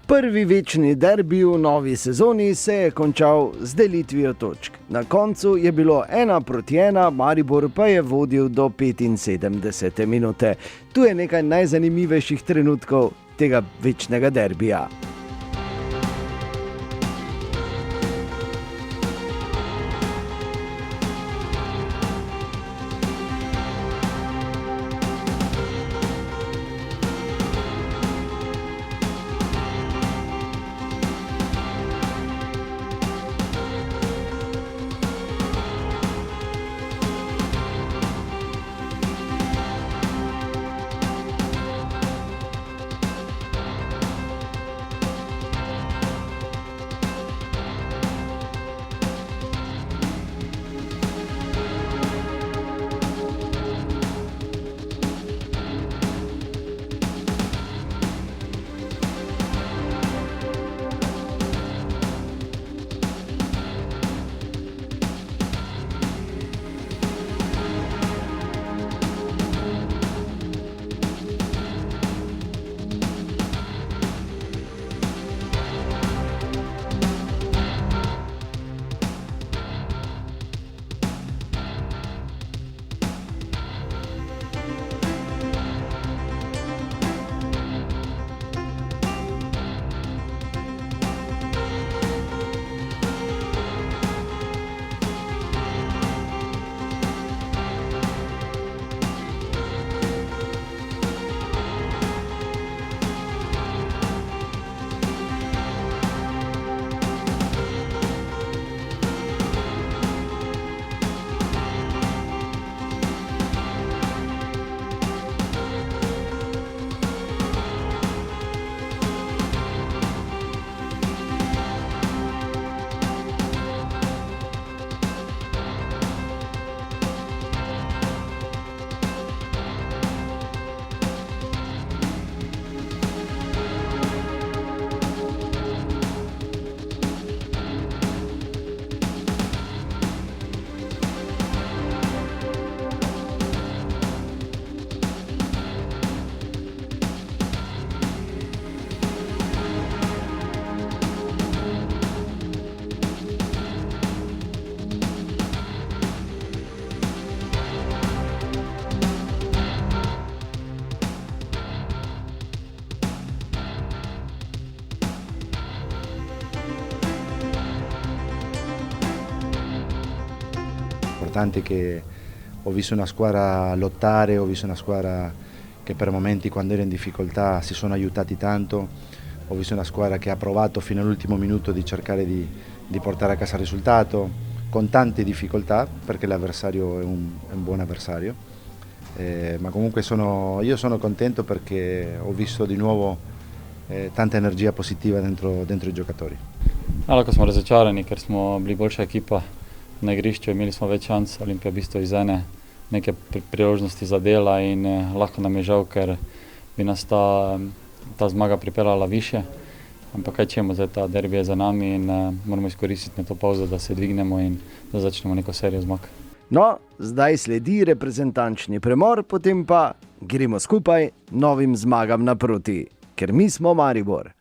Prvi večni derbi v novi sezoni se je končal z delitvijo točk. Na koncu je bilo 1-1, Maribor pa je vodil do 75. minute. Tu je nekaj najzanimivejših trenutkov tega večnega derbija. Importante che ho visto una squadra lottare, ho visto una squadra che per momenti quando era in difficoltà si sono aiutati tanto, ho visto una squadra che ha provato fino all'ultimo minuto di cercare di portare a casa il risultato, con tante difficoltà perché l'avversario è un buon avversario, ma comunque io sono contento perché ho visto di nuovo tanta energia positiva dentro i giocatori. Lahko smo razočarani, ker smo bili boljša ekipa na igrišču, imeli smo več šans, Olimpija v bistvu iz ene neke priložnosti zadela in lahko nam je žal, ker bi nas ta zmaga pripeljala više. Ampak kaj čemu, zdaj ta derbi je za nami in moramo izkoristiti na to pauzo, da se dvignemo in da začnemo neko serijo zmag. No, zdaj sledi reprezentančni premor, potem pa gremo skupaj novim zmagam naproti, ker mi smo Maribor.